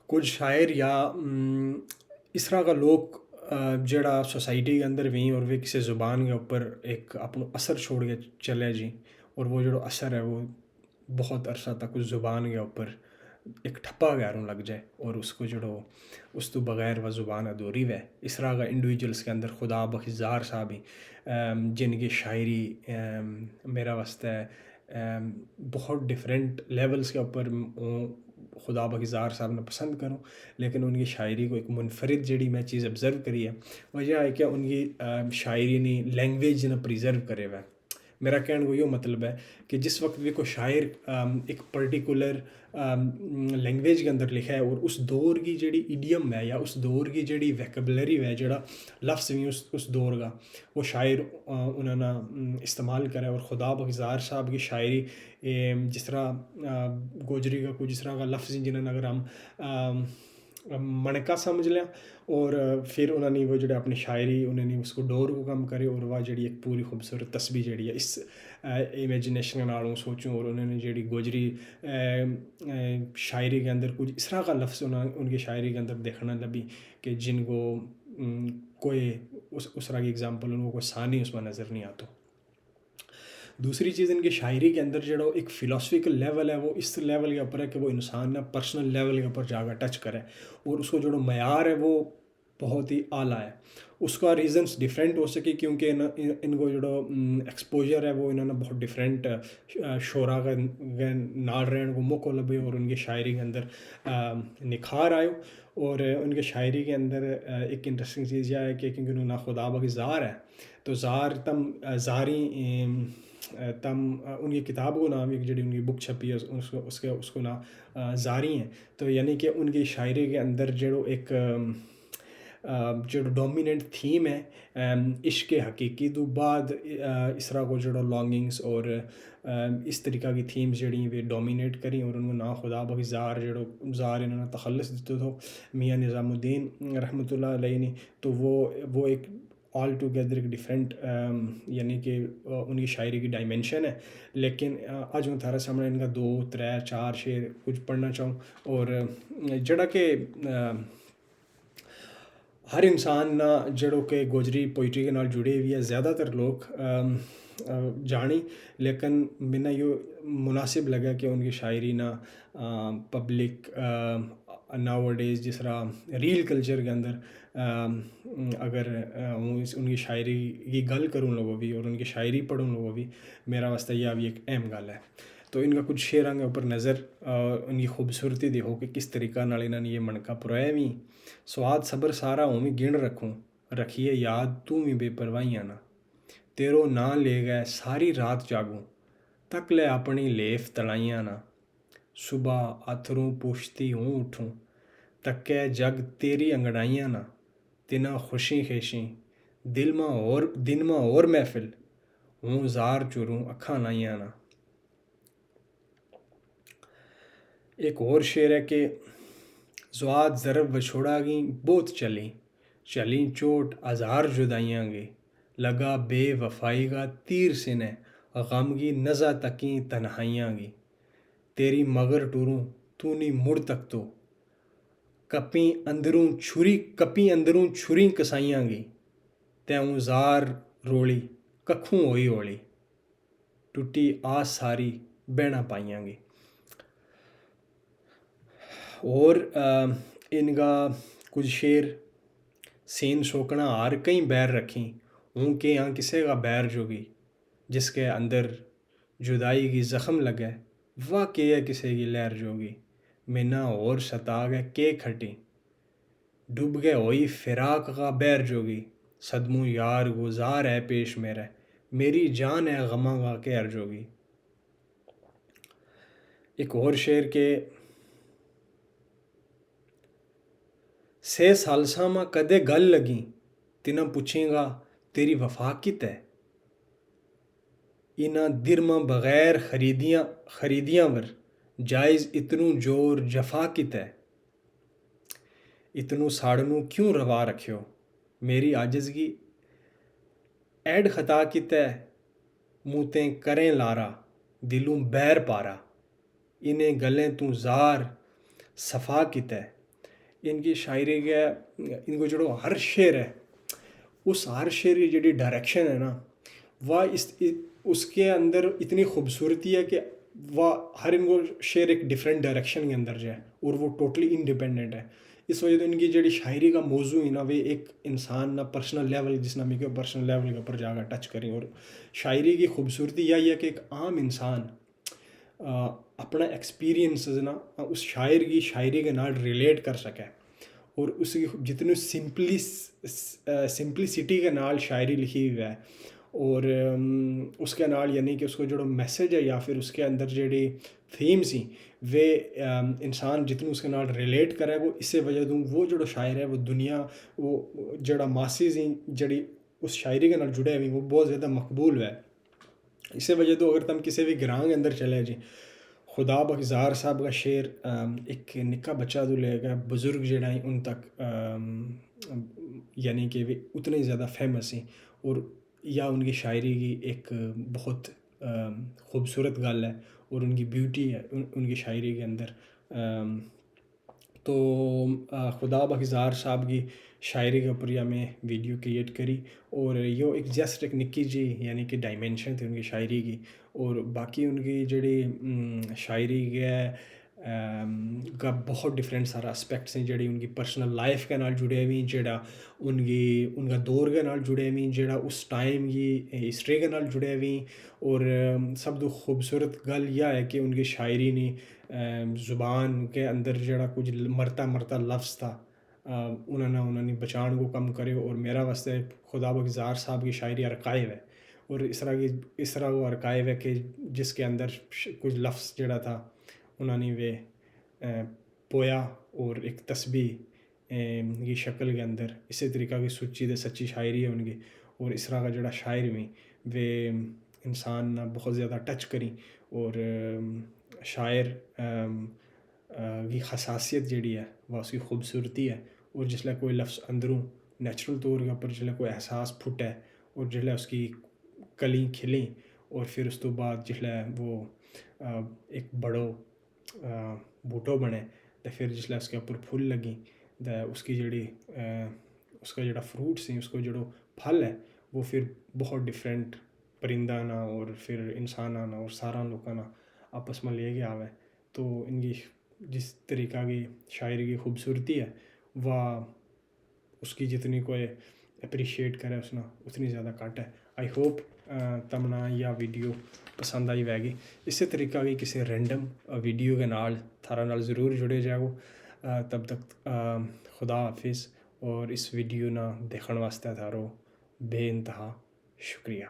کچھ شاعر یا اس طرح کا لوگ جڑا سوسائٹی کے اندر بھی اور وہ کسی زبان کے اوپر ایک اپنا اثر چھوڑ کے چلے جی، اور وہ جڑا اثر ہے وہ بہت عرصہ تک اس زبان کے اوپر ایک ٹھپا گیروں لگ جائے، اور اس کو جڑو اس تو بغیر وہ زبان ادھوری وے۔ اس طرح کا انڈیویجولس کے اندر خدا بخزار صاحب ہی جن کی شاعری میرا واسطہ بہت ڈفرینٹ لیولز کے اوپر خدا بخزار صاحب نے پسند کروں، لیکن ان کی شاعری کو ایک منفرد جڑی میں چیز آبزرو کری ہے وجہ ہے کہ ان کی شاعری نے لینگویج نے پریزرو کرے ہوئے۔ میرا کہنے کو یہ مطلب ہے کہ جس وقت بھی کوئی شاعر ایک پرٹیکولر لینگویج کے اندر لکھا ہے، اور اس دور کی جڑی ایڈیم ہے یا اس دور کی جڑی ویکیبلری ہے، جڑا لفظ بھی اس دور کا وہ شاعر انہوں نے استعمال کرے، اور خدا بخزار صاحب کی شاعری جس طرح گوجری کا کوئی جس طرح کا لفظ جنہوں نے اگر ہم منکا سمجھ لیں، اور پھر انہوں نے وہ جڑے اپنی شاعری انہوں نے اس کو ڈور کو کم کرے، اور وہ جڑی ایک پوری خوبصورت تصویر جڑی ہے اس امیجنیشن کے نالوں سوچوں، اور انہوں نے جڑی گوجری شاعری کے اندر کچھ اس طرح کا لفظ ان کی شاعری کے اندر دیکھنا لبھی کہ جن کو کوئی اس طرح کی اگزامپل ان کو کوئی ثانی اس میں نظر نہیں آتا۔ دوسری چیز ان کی شاعری کے اندر جڑا ایک فلاسفیکل لیول ہے، وہ اس لیول کے اوپر ہے کہ وہ انسان نے پرسنل لیول کے اوپر جا کر ٹچ کرے، اور اس کو جڑا معیار ہے وہ بہت ہی اعلیٰ ہے۔ اس کا ریزنس ڈیفرینٹ ہو سکے کیونکہ ان کو جڑا ایکسپوجر ہے وہ انہوں نے بہت ڈیفرینٹ شعراء کا نال رہن کو موقع لبے، اور ان کی شاعری کے اندر نکھار آئے۔ اور ان کے شاعری کے اندر ایک انٹرسٹنگ چیز یہ ہے کہ کیونکہ انہوں نے خدا بخی زار ہے، تو زار تم زاری تم ان کی کتاب کو نام ایک جڑی ان کی بک چھپی ہے اس کو نام زاری ہیں، تو یعنی کہ ان کی شاعری کے اندر جڑو ایک جو ڈومیننٹ تھیم ہے عشق حقیقی تو بعد اس طرح کو جڑو لانگنگس اور اس طریقہ کی تھیمز جڑی وہ ڈومینیٹ کریں، اور ان کو نا خدا بخی زار جڑو زار انہوں نے تخلص دیتے تھو میاں نظام الدین رحمۃ اللہ علیہ نے، تو وہ ایک آل ٹوگیدر ایک ڈیفرنٹ یعنی کہ ان کی شاعری کی ڈائمینشن ہے۔ لیکن آج میں تھارے سامنے ان کا 2 3 4 شعر کچھ پڑھنا چاہوں، اور جڑا کہ ہر انسان نہ جڑوں کہ گوجری پوئٹری کے نال جڑے ہوئی ہے زیادہ تر لوگ جانی، لیکن میں یہ مناسب لگا کہ ان کی شاعری نہ پبلک ناؤ ڈیز جس طرح ریل کلچر کے اندر اگر ان کی شاعری کی گل کروں لوگوں بھی اور ان کی شاعری پڑھوں لوگوں بھی، میرا واسطہ یہ بھی ایک اہم گل ہے۔ تو ان کا کچھ شعراں کے اوپر نظر ان کی خوبصورتی دیکھو کہ کس طریقہ نال انہوں نے یہ منقا پرویا بھی سواد صبر سارا ہوں بھی گن رکھوں رکھیے یاد تو بھی بے پرواہیاں نہ تیرو نہ لے گئے ساری رات جاگوں تک لے اپنی لیف تلائیاں نہ صبح اتھروں پوچھتی ہوں اٹھوں تکے جگ تیری انگڑائیاں نہ تنا خوشی خیشیں دن میں اور محفل ہوں زار چوروں اکھاں لائیاں نہ۔ ایک اور شعر ہے کہ زواد ضرب وچھوڑا گیں بہت چلیں چوٹ ہزار جدائیاں گے لگا بے وفائی کا تیر سنے غم کی نزا تکیں تنہائیاں گی تیری مگر ٹوروں تو نہیں مڑ تک تو کپیں اندروں چھری کسائیاں گی تیوں زار روڑی ککھوں ہوئی ہوڑی ٹوٹی آس ساری بہنا پائیاں گی۔ اور ان کا کچھ شعر سین شوکنا ہار کہیں بیر رکھیں ہوں کہ یہاں کسے کا بیر جوگی جس کے اندر جدائی کی زخم لگے واہ کہ ہے کسے کی لہر جوگی مینا اور ستا گئے کہ کھٹی ڈوب گئے ہوئی فراق کا بیر جوگی صدموں یار گزار ہے پیش میری جان ہے غماں کا کہر جوگی۔ ایک اور شعر کہ سے سالساں ماں کدے گل لگیں تنہ پوچھیں گا تیری وفا کت ہے انہ در ماں بغیر خریدیاں ور جائز اتنوں جور جفا کت ہے اتنوں ساڑنوں کیوں روا رکھیو میری عاجزگی ایڈ خطا کت ہے موتیں کریں لارا دلوں بیر پارا انہیں گلیں تو زار صفا کت ہے ان کی شاعری کے ان کو جو ہر شعر ہے اس ہر شعر کی جڑی ڈائریکشن ہے نا وہ اس کے اندر اتنی خوبصورتی ہے کہ وہ ہر ان کو شعر ایک ڈفرینٹ ڈائریکشن کے اندر جائے اور وہ ٹوٹلی انڈیپینڈنٹ ہے. اس وجہ تو ان کی جڑی شاعری کا موضوع ہے نا وہ ایک انسان نہ پرسنل لیول جس نہ کہ پرسنل لیول کے اوپر جا کر ٹچ کریں. اور شاعری کی خوبصورتی یہی ہے کہ ایک عام انسان اپنا ایکسپیرینسز نا اس شاعر کی شاعری کے نال ریلیٹ کر سکے اور اس کی جتنی سمپلسٹی کے نال شاعری لکھی ہوئی ہے اور اس کے نال یعنی کہ اس کو جو میسج ہے یا پھر اس کے اندر جڑی تھیم سی وہ انسان جتنی اس کے نال ریلیٹ کرے وہ اس وجہ تو وہ جو شاعر ہے وہ دنیا وہ جڑا ماسز ہیں جڑی اس شاعری کے نال جڑے ہوئی وہ بہت زیادہ مقبول ہے. اسی وجہ تو اگر تم کسی بھی گراں کے اندر چلے جی خدا بخزار صاحب کا شعر ایک نکا بچہ تو لے گا بزرگ جڑا ہیں ان تک یعنی کہ وہ اتنے زیادہ فیمس ہیں اور یا ان کی شاعری کی ایک بہت خوبصورت گل ہے اور ان کی بیوٹی ہے ان کی شاعری کے اندر. تو خدا بخزار صاحب کی شاعری کے اوپر یا میں ویڈیو کریٹ کری اور یہ ایک جسٹ ایک نکی جی یعنی کہ ڈائمینشن تھی ان کی شاعری کی. اور باقی ان کی جڑی شاعری کا بہت ڈفرینٹ سارا اسپیکٹس ہیں جڑی ان کی پرسنل لائف کے نال جڑے ہوئی جڑا ان کا دور کے نال جڑے ہوئی جڑا اس ٹائم کی ہسٹری کے نال جڑے ہوئی. اور سب تو خوبصورت گل یہ ہے کہ ان کی شاعری نے زبان کے اندر جڑا کچھ مرتا لفظ تھا انہوں نے بچان کو کم کرے. اور میرا واسطے خدا بخزار صاحب کی شاعری ارکائیو ہے اور اس طرح وہ ارکائیو ہے کہ جس کے اندر کچھ لفظ جڑا تھا انہوں نے وہ پویا اور ایک تسبیح کی شکل کے اندر اسی طریقہ کی سچی سچی شاعری ہے ان کی. اور اس طرح کا جڑا شاعر میں وہ انسان نہ بہت زیادہ ٹچ کری اور شاعر کی خصاصیت جڑی ہے وہ اس کی خوبصورتی ہے. اور جسلے کوئی لفظ اندروں نیچرل طور کے اوپر جسلے کوئی احساس پھٹے اور جسلے اس کی کلیں کھلیں اور پھر اس تو بعد جسلے وہ ایک بڑو بوٹو بنے تو پھر جسلے اس کے اوپر پھول لگیں تو اس کی جڑی اس کا جڑا فروٹس ہیں اس کو جڑو پھل ہے وہ پھر بہت ڈفرینٹ پرندہ نا اور پھر انسان نا اور سارا لوگوں نا آپس میں لے کے آوے. تو ان کی جس طریقہ کی شاعری کی خوبصورتی ہے وہ اس کی جتنی کوئی اپریشیٹ کرے اس نا اتنی زیادہ کٹ ہے. آئی ہوپ تمنا یا ویڈیو پسند آئی وے گی. اسی طریقہ کی کسی رینڈم ویڈیو کے نال تھارا نال ضرور جڑے جاؤ. تب تک خدا حافظ اور اس ویڈیو نا دیکھن واسطے تھارو بے انتہا شکریہ.